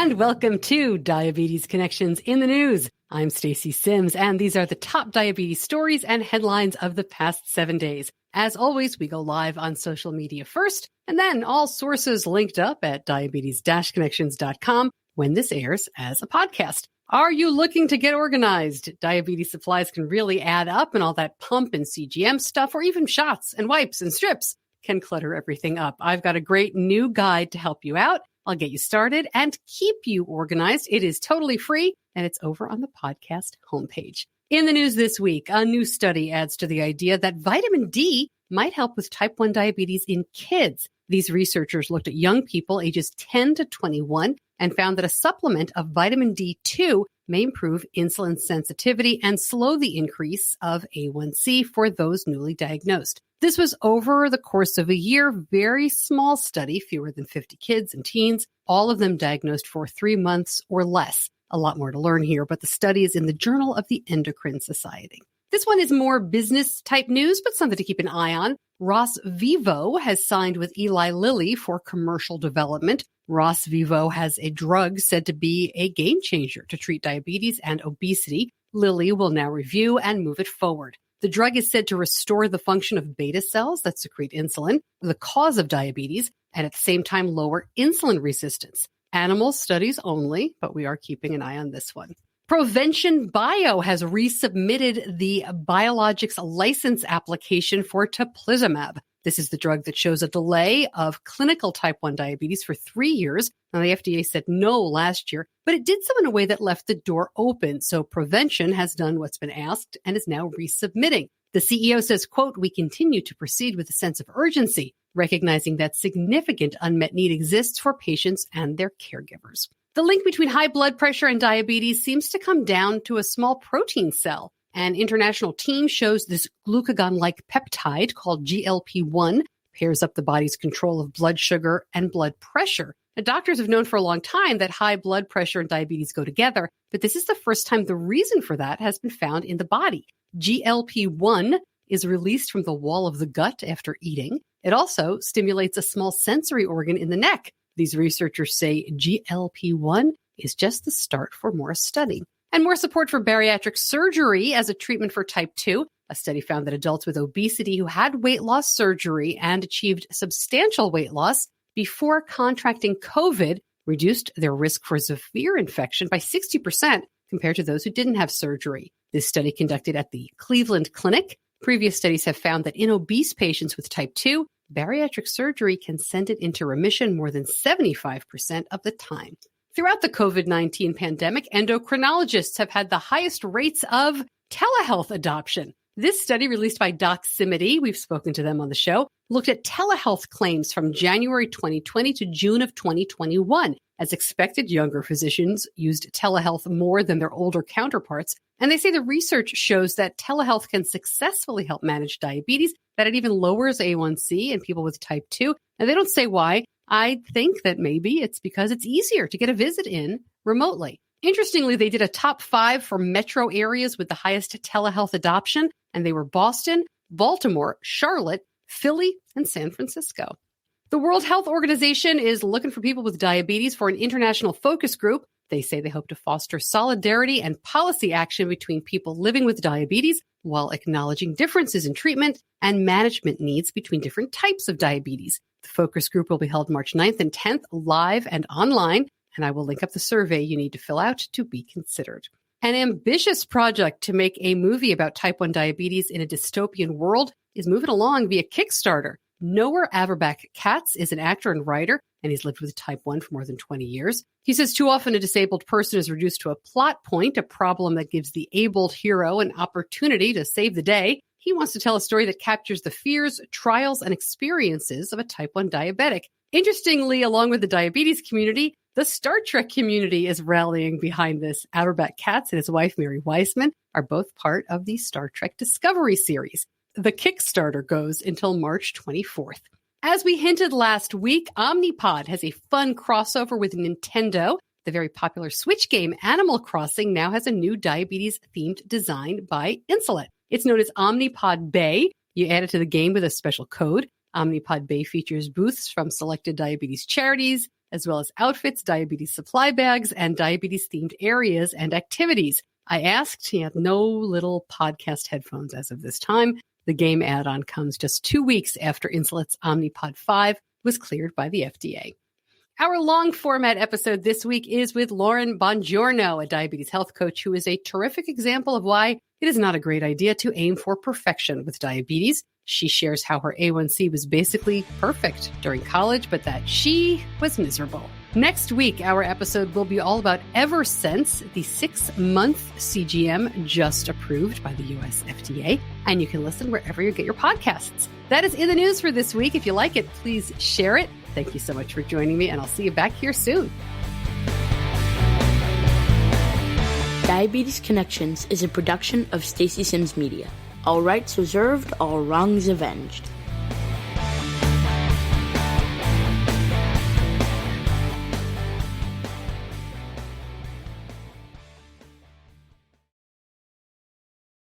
and welcome to Diabetes Connections in the News. I'm Stacey Sims, and these are the top diabetes stories and headlines of the past 7 days. As always, we go live on social media first, and then all sources linked up at diabetes-connections.com when this airs as a podcast. Are you looking to get organized? Diabetes supplies can really add up, and all that pump and CGM stuff, or even shots and wipes and strips, can clutter everything up. I've got a great new guide to help you out. I'll get you started and keep you organized. It is totally free, and it's over on the podcast homepage. In the news this week, a new study adds to the idea that vitamin D might help with type 1 diabetes in kids. These researchers looked at young people ages 10 to 21 and found that a supplement of vitamin D2 may improve insulin sensitivity and slow the increase of A1C for those newly diagnosed. This was over the course of a year, very small study, fewer than 50 kids and teens, all of them diagnosed for 3 months or less. A lot more to learn here, but the study is in the Journal of the Endocrine Society. This one is more business-type news, but something to keep an eye on. Ross Vivo has signed with Eli Lilly for commercial development. Ross Vivo has a drug said to be a game changer to treat diabetes and obesity. Lilly will now review and move it forward. The drug is said to restore the function of beta cells that secrete insulin, the cause of diabetes, and at the same time lower insulin resistance. Animal studies only, but we are keeping an eye on this one. Provention Bio has resubmitted the biologics license application for teplizumab. This is the drug that shows a delay of clinical type 1 diabetes for 3 years. Now, the FDA said no last year, but it did so in a way that left the door open. So Provention has done what's been asked and is now resubmitting. The CEO says, quote, "We continue to proceed with a sense of urgency, recognizing that significant unmet need exists for patients and their caregivers." The link between high blood pressure and diabetes seems to come down to a small protein cell. An international team shows this glucagon-like peptide called GLP-1 pairs up the body's control of blood sugar and blood pressure. Now, doctors have known for a long time that high blood pressure and diabetes go together, but this is the first time the reason for that has been found in the body. GLP-1 is released from the wall of the gut after eating. It also stimulates a small sensory organ in the neck. These researchers say GLP-1 is just the start for more study. And more support for bariatric surgery as a treatment for type 2. A study found that adults with obesity who had weight loss surgery and achieved substantial weight loss before contracting COVID reduced their risk for severe infection by 60% compared to those who didn't have surgery. This study conducted at the Cleveland Clinic. Previous studies have found that in obese patients with type 2, bariatric surgery can send it into remission more than 75% of the time. Throughout the COVID-19 pandemic, endocrinologists have had the highest rates of telehealth adoption. This study, released by Doximity, we've spoken to them on the show, looked at telehealth claims from January 2020 to June of 2021. As expected, younger physicians used telehealth more than their older counterparts, and they say the research shows that telehealth can successfully help manage diabetes, that it even lowers A1C in people with type 2. And they don't say why. I think that maybe it's because it's easier to get a visit in remotely. Interestingly, they did a top 5 for metro areas with the highest telehealth adoption, and they were Boston, Baltimore, Charlotte, Philly, and San Francisco. The World Health Organization is looking for people with diabetes for an international focus group. They say they hope to foster solidarity and policy action between people living with diabetes while acknowledging differences in treatment and management needs between different types of diabetes. The focus group will be held March 9th and 10th, live and online, and I will link up the survey you need to fill out to be considered. An ambitious project to make a movie about type 1 diabetes in a dystopian world is moving along via Kickstarter. Noah Averbach-Katz is an actor and writer, and he's lived with type 1 for more than 20 years. He says too often a disabled person is reduced to a plot point, a problem that gives the abled hero an opportunity to save the day. He wants to tell a story that captures the fears, trials, and experiences of a type 1 diabetic. Interestingly, along with the diabetes community, the Star Trek community is rallying behind this. Averbach-Katz and his wife, Mary Weissman, are both part of the Star Trek Discovery series. The Kickstarter goes until March 24th. As we hinted last week, Omnipod has a fun crossover with Nintendo. The very popular Switch game Animal Crossing now has a new diabetes-themed design by Insulet. It's known as Omnipod Bay. You add it to the game with a special code. Omnipod Bay features booths from selected diabetes charities, as well as outfits, diabetes supply bags, and diabetes-themed areas and activities. I asked, he had no little podcast headphones as of this time. The game add-on comes just 2 weeks after Insulet's Omnipod 5 was cleared by the FDA. Our long format episode this week is with Lauren Bongiorno, a diabetes health coach who is a terrific example of why it is not a great idea to aim for perfection with diabetes. She shares how her A1C was basically perfect during college, but that she was miserable. Next week, our episode will be all about Eversense, the 6-month CGM just approved by the US FDA, and you can listen wherever you get your podcasts. That is in the news for this week. If you like it, please share it. Thank you so much for joining me, and I'll see you back here soon. Diabetes Connections is a production of Stacey Sims Media. All rights reserved, all wrongs avenged.